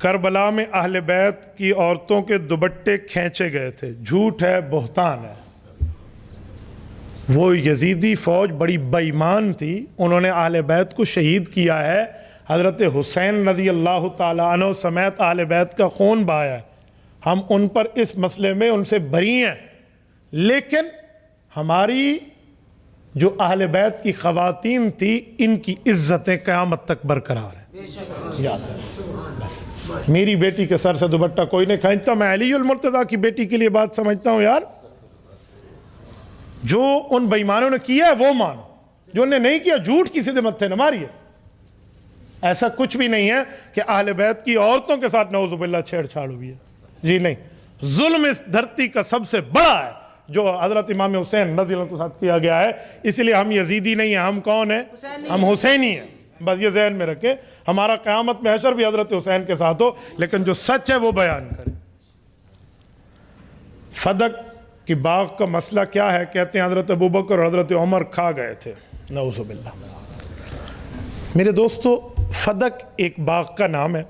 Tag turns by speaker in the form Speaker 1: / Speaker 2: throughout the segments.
Speaker 1: کربلا میں اہل بیت کی عورتوں کے دوپٹے کھینچے گئے تھے، جھوٹ ہے، بہتان ہے۔ وہ یزیدی فوج بڑی بے ایمان تھی، انہوں نے اہل بیت کو شہید کیا ہے، حضرت حسین رضی اللہ تعالیٰ عنہ سمیت اہل بیت کا خون بہایا ہے۔ ہم ان پر اس مسئلے میں ان سے بری ہیں، لیکن ہماری جو اہل بیت کی خواتین تھی ان کی عزتیں قیامت تک برقرار ہیں۔ یاد ہے بس، میری بیٹی کے سر سے دوپٹہ کوئی نہیں کھینچتا، میں علی المرتضیٰ کی بیٹی کے لیے بات سمجھتا ہوں یار۔ جو ان بے ایمانوں نے کیا ہے وہ مانو، جو انہیں نہیں کیا جھوٹ کی سیدھے متھے نہ ماریے۔ ایسا کچھ بھی نہیں ہے کہ اہل بیت کی عورتوں کے ساتھ نعوذ باللہ چھیڑ چھاڑ ہوئی ہے، جی نہیں۔ ظلم اس دھرتی کا سب سے بڑا ہے جو حضرت امام حسین رضی اللہ عنہ کے ساتھ کیا گیا ہے، اس لیے ہم یزیدی نہیں ہیں، ہم کون ہیں؟ ہم حسینی ہیں، بس یہ ذہن میں رکھیں۔ ہمارا قیامت میں حشر بھی حضرت حسین کے ساتھ ہو، لیکن جو سچ ہے وہ بیان کریں۔ فدق کی باغ کا مسئلہ کیا ہے؟ کہتے ہیں حضرت ابوبکر اور حضرت عمر کھا گئے تھے، نعوذ باللہ۔ میرے دوستو، فدق ایک باغ کا نام ہے۔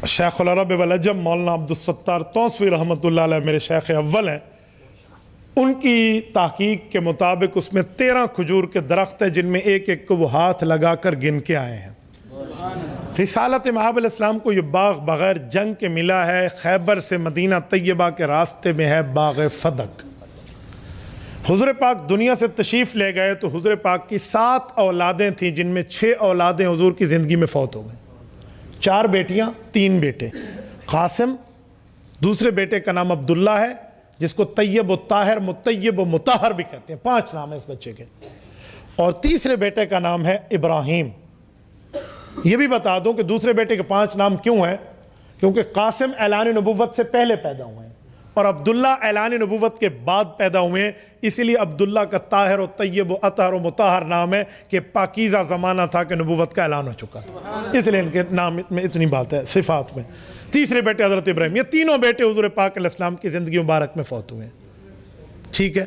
Speaker 1: شیخ العرب والعجم مولانا عبدالستار توسوی رحمۃ اللہ علیہ میرے شیخ اول ہیں، ان کی تحقیق کے مطابق اس میں 13 کھجور کے درخت ہیں، جن میں ایک ایک کو وہ ہاتھ لگا کر گن کے آئے ہیں۔ رسالت مآب الاسلام کو یہ باغ بغیر جنگ کے ملا ہے، خیبر سے مدینہ طیبہ کے راستے میں ہے باغ فدق۔ حضور پاک دنیا سے تشریف لے گئے تو حضور پاک کی 7 اولادیں تھیں، جن میں 6 اولادیں حضور کی زندگی میں فوت ہو گئیں، 4 بیٹیاں 3 بیٹے۔ قاسم، دوسرے بیٹے کا نام عبداللہ ہے، جس کو طیب و طاہر، مطیب و مطہر بھی کہتے ہیں، 5 نام ہے اس بچے کے، اور تیسرے بیٹے کا نام ہے ابراہیم۔ یہ بھی بتا دوں کہ دوسرے بیٹے کے 5 نام کیوں ہیں، کیونکہ قاسم اعلان نبوت سے پہلے پیدا ہوئے ہیں اور عبداللہ اعلان نبوت کے بعد پیدا ہوئے ہیں، اسی لیے عبداللہ کا طاہر و طیب و اطہر و مطہر نام ہے کہ پاکیزہ زمانہ تھا کہ نبوت کا اعلان ہو چکا، اس لیے ان کے نام میں اتنی بات ہے صفات میں۔ تیسرے بیٹے حضرت ابراہیم، یہ تینوں بیٹے حضور پاک علیہ السلام کی زندگی مبارک میں فوت ہوئے ہیں، ٹھیک ہے۔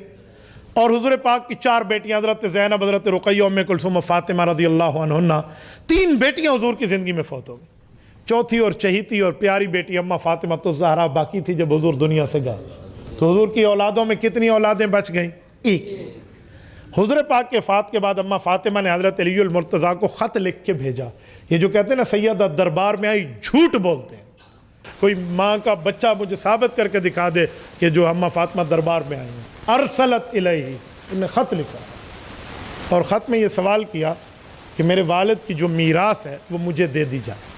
Speaker 1: اور حضور پاک کی 4 بیٹیاں حضرت زینب، حضرت رقیہ، ام کلثوم و فاطمہ رضی اللہ عنہن، 3 بیٹیاں حضور کی زندگی میں فوت ہو گئی۔ چوتھی اور چہیتی اور پیاری بیٹی اماں فاطمہ تو زہرا باقی تھی جب حضور دنیا سے گئے، تو حضور کی اولادوں میں کتنی اولادیں بچ گئیں؟ ایک۔ حضور پاک کے وفات کے بعد اماں فاطمہ نے حضرت علی المرتضیٰ کو خط لکھ کے بھیجا۔ یہ جو کہتے ہیں نا سیدہ دربار میں آئی، جھوٹ بولتے ہیں۔ کوئی ماں کا بچہ مجھے ثابت کر کے دکھا دے کہ جو اماں فاطمہ دربار میں آئی ہیں۔ ارسلت الیہ، انہوں نے خط لکھا اور خط میں یہ سوال کیا کہ میرے والد کی جو میراث ہے وہ مجھے دے دی جائے۔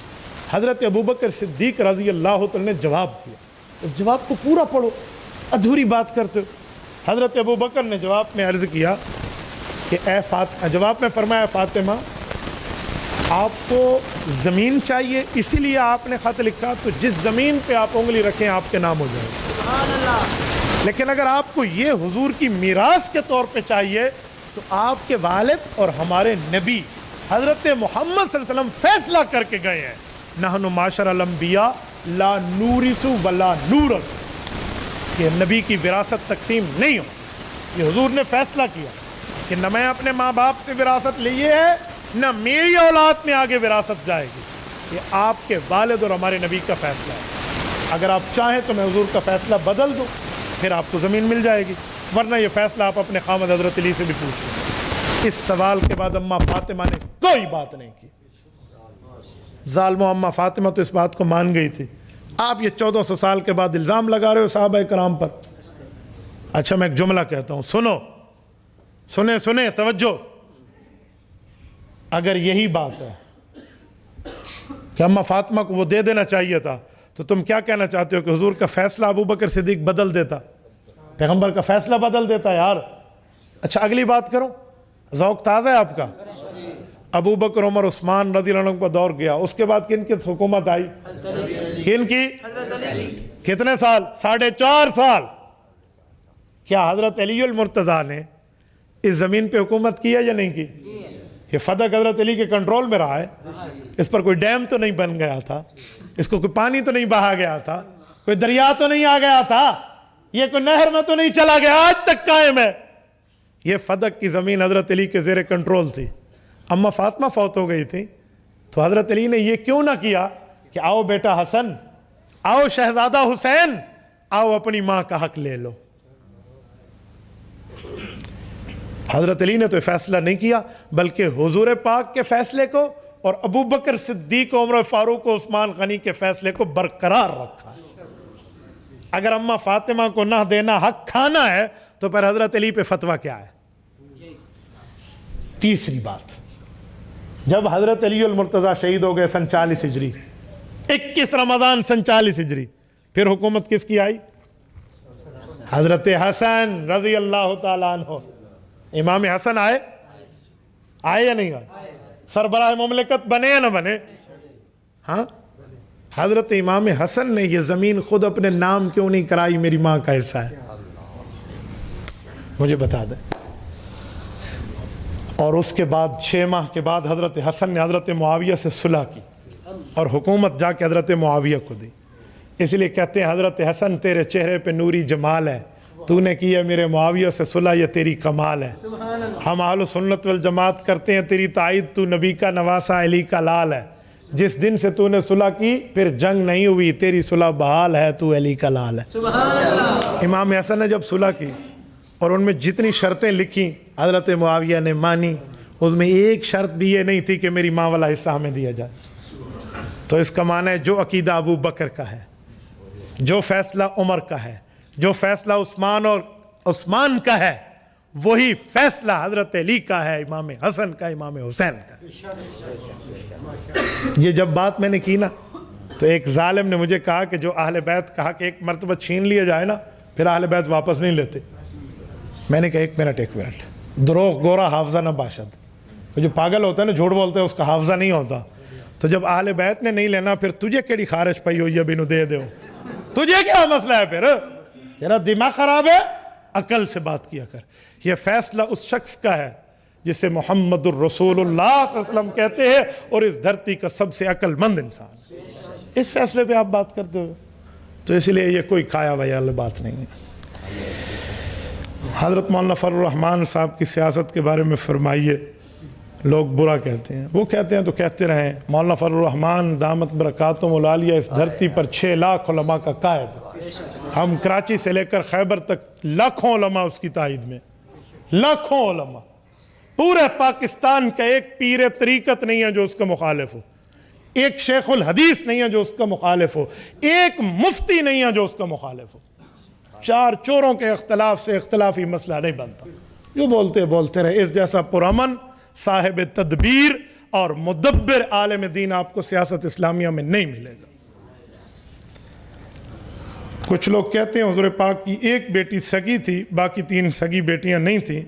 Speaker 1: حضرت ابوبکر صدیق رضی اللہ عنہ نے جواب دیا، اس جواب کو پورا پڑھو، ادھوری بات کرتے ہو۔ حضرت ابوبکر نے جواب میں عرض کیا کہ جواب میں فرمایا فاطمہ، آپ کو زمین چاہیے اسی لیے آپ نے خط لکھا، تو جس زمین پہ آپ انگلی رکھیں آپ کے نام ہو جائے۔ سبحان اللہ۔ لیکن اگر آپ کو یہ حضور کی میراث کے طور پہ چاہیے تو آپ کے والد اور ہمارے نبی حضرت محمد صلی اللہ علیہ وسلم فیصلہ کر کے گئے ہیں، نحن معاشر الانبیاء لا نورث ولا نورث، کہ نبی کی وراثت تقسیم نہیں ہو۔ یہ حضور نے فیصلہ کیا کہ نہ میں اپنے ماں باپ سے وراثت لیے ہے، نہ میری اولاد میں آگے وراثت جائے گی، یہ آپ کے والد اور ہمارے نبی کا فیصلہ ہے۔ اگر آپ چاہیں تو میں حضور کا فیصلہ بدل دوں، پھر آپ کو زمین مل جائے گی، ورنہ یہ فیصلہ آپ اپنے خامد حضرت علی سے بھی پوچھ لیں۔ اس سوال کے بعد اماں فاطمہ نے کوئی بات نہیں کی۔ ظالم اماں فاطمہ تو اس بات کو مان گئی تھی۔ آپ یہ 1400 سال کے بعد الزام لگا رہے ہو صحابہ کرام پر۔ اچھا میں ایک جملہ کہتا ہوں، سنیں توجہ۔ اگر یہی بات ہے کہ اماں فاطمہ کو وہ دے دینا چاہیے تھا، تو تم کیا کہنا چاہتے ہو کہ حضور کا فیصلہ ابوبکر صدیق بدل دیتا، پیغمبر کا فیصلہ بدل دیتا یار؟ اچھا اگلی بات کرو، ذوق تازہ ہے آپ کا۔ ابوبکر، عمر، عثمان رضی اللہ عنہ کا دور گیا، اس کے بعد کن کی حکومت آئی؟ کن کی؟ کتنے سال؟ 4.5 سال۔ کیا حضرت علی المرتضیٰ نے اس زمین پہ حکومت کی ہے یا نہیں کی؟ یہ فدق حضرت علی کے کنٹرول میں رہا ہے، اس پر کوئی ڈیم تو نہیں بن گیا تھا، اس کو کوئی پانی تو نہیں بہا گیا تھا، کوئی دریا تو نہیں آ گیا تھا، یہ کوئی نہر میں تو نہیں چلا گیا، آج تک قائم ہے۔ یہ فدق کی زمین حضرت علی کے زیر کنٹرول تھی۔ اماں فاطمہ فوت ہو گئی تھی تو حضرت علی نے یہ کیوں نہ کیا کہ آؤ بیٹا حسن، آؤ شہزادہ حسین، آؤ اپنی ماں کا حق لے لو. حضرت علی نے تو فیصلہ نہیں کیا، بلکہ حضور پاک کے فیصلے کو اور ابو بکر صدیق، عمر فاروق و عثمان غنی کے فیصلے کو برقرار رکھا ہے. اگر اماں فاطمہ کو نہ دینا حق کھانا ہے تو پھر حضرت علی پہ فتویٰ کیا ہے؟ تیسری بات، جب حضرت علی المرتضیٰ شہید ہو گئے سن 40 ہجری، 21 رمضان سن 40 ہجری، پھر حکومت کس کی آئی؟ حضرت حسن رضی اللہ تعالیٰ عنہ. امام حسن آئے یا نہیں آئے؟ سربراہ مملکت بنے یا نہ بنے؟ ہاں، حضرت امام حسن نے یہ زمین خود اپنے نام کیوں نہیں کرائی؟ میری ماں کا حصہ ہے، مجھے بتا دیں. اور اس کے بعد 6 ماہ کے بعد حضرت حسن نے حضرت معاویہ سے صلح کی اور حکومت جا کے حضرت معاویہ کو دی. اس لیے کہتے ہیں حضرت حسن تیرے چہرے پہ نوری جمال ہے، تو نے کیا میرے معاویہ سے صلح، یہ تیری کمال ہے. ہم اہل سنت والجماعت کرتے ہیں تیری تائید، تو نبی کا نواسا علی کا لال ہے. جس دن سے تو نے صلح کی پھر جنگ نہیں ہوئی، تیری صلح بحال ہے، تو علی کا لال ہے. امام حسن نے جب صلح کی اور ان میں جتنی شرطیں لکھی حضرت معاویہ نے مانی، ان میں ایک شرط بھی یہ نہیں تھی کہ میری ماں والا حصہ ہمیں دیا جائے. تو اس کا معنی ہے جو عقیدہ ابو بکر کا ہے، جو فیصلہ عمر کا ہے، جو فیصلہ عثمان اور عثمان کا ہے، وہی فیصلہ حضرت علی کا ہے، امام حسن کا، امام حسین کا. یہ جب بات میں نے کی نا تو ایک ظالم نے مجھے کہا کہ جو اہل بیت کہا کہ ایک مرتبہ چھین لیا جائے نا پھر اہل بیت واپس نہیں لیتے. میں نے کہا ایک منٹ، دروغ گورا حافظہ نہ باشد. جو پاگل ہوتا ہے نا، جھوٹ بولتے ہیں، اس کا حافظہ نہیں ہوتا. تو جب اہل بیت نے نہیں لینا پھر تجھے کیڑی خارش پئی ہوئی ہے بینو دے دو؟ تجھے کیا مسئلہ ہے؟ پھر تیرا دماغ خراب ہے، عقل سے بات کیا کر. یہ فیصلہ اس شخص کا ہے جسے محمد الرسول اللہ صلی اللہ علیہ وسلم کہتے ہیں اور اس دھرتی کا سب سے عقل مند انسان. اس فیصلے پہ آپ بات کرتے ہو، تو اس لیے یہ کوئی کھایا بھایا بات نہیں ہے. حضرت مولانا فضل الرحمان صاحب کی سیاست کے بارے میں فرمائیے. لوگ برا کہتے ہیں، وہ کہتے ہیں تو کہتے رہیں. مولانا فضل الرحمان دامت برکاتہم العالیہ اس دھرتی پر 6 لاکھ علماء کا قائد ہے. ہم کراچی سے لے کر خیبر تک لاکھوں علماء اس کی تائید میں، لاکھوں علماء. پورے پاکستان کا ایک پیر طریقت نہیں ہے جو اس کا مخالف ہو، ایک شیخ الحدیث نہیں ہے جو اس کا مخالف ہو، ایک مفتی نہیں ہے جو اس کا مخالف ہو. 4 چوروں کے اختلاف سے اختلافی مسئلہ نہیں بنتا. جو بولتے رہے. اس جیسا پرامن صاحب تدبیر اور مدبر عالم دین آپ کو سیاست اسلامیہ میں نہیں ملے گا. کچھ لوگ کہتے ہیں حضور پاک کی ایک بیٹی سگی تھی، باقی 3 سگی بیٹیاں نہیں تھیں.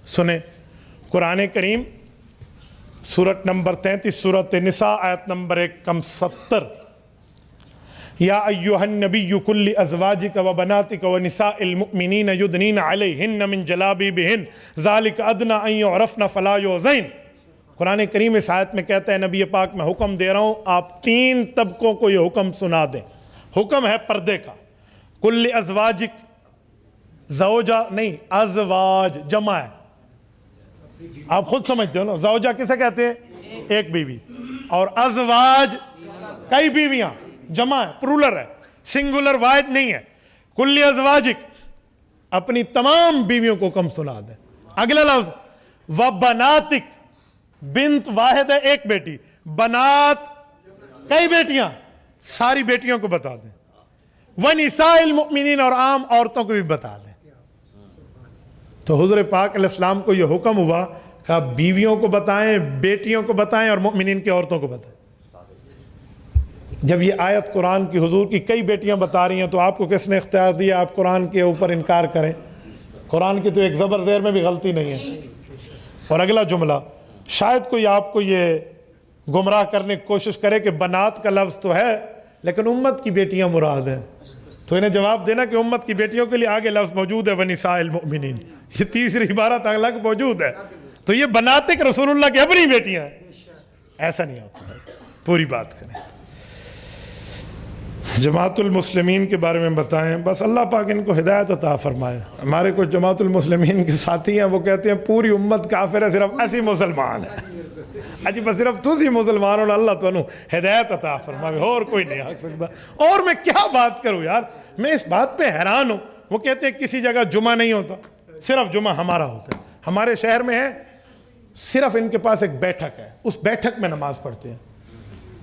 Speaker 1: سنیں، قرآن کریم سورت نمبر 33 سورت نساء آیت نمبر 170. یا ایہا النبی کل ازواجک و بناتک و نساء المؤمنین یدنین علیہن من جلابیبہن ذالک ادنی ان یعرفن فلا یؤذین. قرآن کریم اس آیت میں کہتا ہے نبی پاک میں حکم دے رہا ہوں آپ 3 طبقوں کو یہ حکم سنا دیں. حکم ہے پردے کا. کل ازواجک، زوجہ نہیں، ازواج جمع ہے، آپ خود سمجھتے ہو نا. زوجہ کسے کہتے ہیں؟ ایک بیوی. اور ازواج کئی بیویاں، جمع ہے، پرولر ہے، سنگولر واحد نہیں ہے. کل ازواجک، اپنی تمام بیویوں کو کم سنا دیں. اگلا لفظ وبناتک، بنت واحد ہے، ایک بیٹی. بنات کئی بیٹیاں، ساری بیٹیوں کو بتا دیں. ونساء المؤمنین، اور عام عورتوں کو بھی بتا دیں. تو حضور پاک علیہ السلام کو یہ حکم ہوا کہ آپ بیویوں کو بتائیں، بیٹیوں کو بتائیں اور مؤمنین کی عورتوں کو بتائیں. جب یہ آیت قرآن کی حضور کی کئی بیٹیاں بتا رہی ہیں تو آپ کو کس نے اختیار دیا آپ قرآن کے اوپر انکار کریں؟ قرآن کی تو ایک زبر زیر میں بھی غلطی نہیں ہے. اور اگلا جملہ، شاید کوئی آپ کو یہ گمراہ کرنے کی کوشش کرے کہ بنات کا لفظ تو ہے لیکن امت کی بیٹیاں مراد ہیں، تو انہیں جواب دینا کہ امت کی بیٹیوں کے لیے آگے لفظ موجود ہے ونساء المؤمنین، یہ تیسری عبارت الگ موجود ہے. تو یہ بناتک رسول اللہ کی اپنی بیٹیاں ہیں، ایسا نہیں ہوتا. پوری بات کریں. جماعت المسلمین کے بارے میں بتائیں. بس اللہ پاک ان کو ہدایت عطا فرمائے. ہمارے کچھ جماعت المسلمین کے ساتھی ہیں، وہ کہتے ہیں پوری امت کافر ہے، صرف ایسی مسلمان ہے. اجی بس صرف تسی مسلمان ہو، اللہ تو ہدایت عطا فرمائے، اور کوئی نہیں آ سکتا. اور میں کیا بات کروں یار، میں اس بات پہ حیران ہوں. وہ کہتے ہیں کسی جگہ جمعہ نہیں ہوتا، صرف جمعہ ہمارا ہوتا ہے. ہمارے شہر میں ہے، صرف ان کے پاس ایک بیٹھک ہے، اس بیٹھک میں نماز پڑھتے ہیں.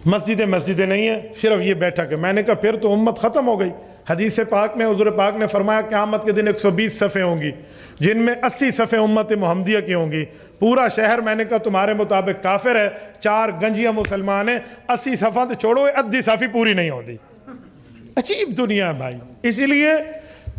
Speaker 1: مسجدیں نہیں ہیں، صرف یہ بیٹھک ہے. میں نے کہا پھر تو امت ختم ہو گئی. حدیث پاک میں حضور پاک نے فرمایا قیامت کے دن 120 صفیں ہوں گی، جن میں 80 صفیں امت محمدیہ کی ہوں گی. پورا شہر میں نے کہا تمہارے مطابق کافر ہے، 4 گنجیاں مسلمان ہیں. 80 صفحہ تو چھوڑو، ادھی صافی پوری نہیں ہوتی. عجیب دنیا ہے بھائی. اسی لیے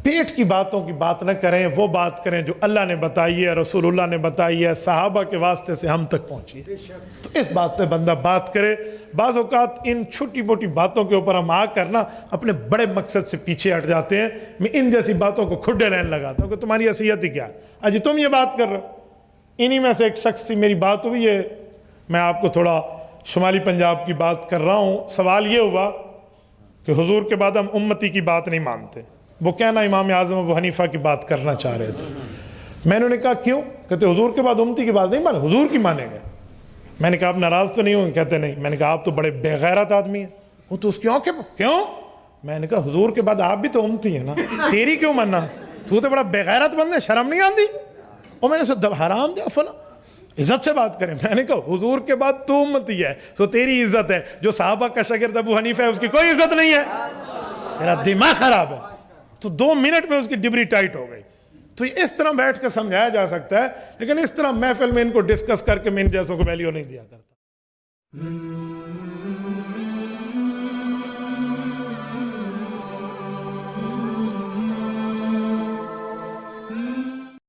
Speaker 1: پیٹ کی باتوں کی بات نہ کریں، وہ بات کریں جو اللہ نے بتائی ہے، رسول اللہ نے بتائی ہے، صحابہ کے واسطے سے ہم تک پہنچی ہے. تو اس بات پہ بندہ بات کرے. بعض اوقات ان چھوٹی موٹی باتوں کے اوپر ہم آ کر نا اپنے بڑے مقصد سے پیچھے ہٹ جاتے ہیں. میں ان جیسی باتوں کو کھڈے رہنے لگاتا ہوں کہ تمہاری حیثیت ہی کیا ہے، اجی تم یہ بات کر رہے ہو. انہی میں سے ایک شخص سے میری بات ہوئی ہے، میں آپ کو تھوڑا شمالی پنجاب کی بات کر رہا ہوں. سوال یہ ہوا کہ حضور کے بعد ہم امتی کی بات نہیں مانتے. وہ کہنا امام اعظم ابو حنیفہ کی بات کرنا چاہ رہے تھے. میں نے کہا کیوں؟ کہتے حضور کے بعد امتی کی بات نہیں مانے، حضور کی مانیں گے. میں نے کہا آپ ناراض تو نہیں ہوں؟ کہتے نہیں. میں نے کہا آپ تو بڑے بے غیرت آدمی ہیں. وہ تو اس کی آنکھیں کیوں؟ میں نے کہا حضور کے بعد آپ بھی تو امتی ہیں نا، تیری کیوں ماننا؟ تو بڑا بے غیرت بند ہے، شرم نہیں آتی؟ اور میں نے اسے حرام دیا فلاں. عزت سے بات کریں. میں نے کہا حضور کے بعد تو امتی ہے تو تیری عزت ہے، جو صحابہ کا شاگرد ابو حنیفہ ہے اس کی کوئی عزت نہیں ہے. میرا دماغ خراب ہے. تو 2 منٹ میں اس کی ڈبری ٹائٹ ہو گئی. تو اس طرح بیٹھ کے سمجھایا جا سکتا ہے، لیکن اس طرح محفل میں ان کو ڈسکس کر کے میں ان جیسوں کو ویلیو نہیں دیا کرتا.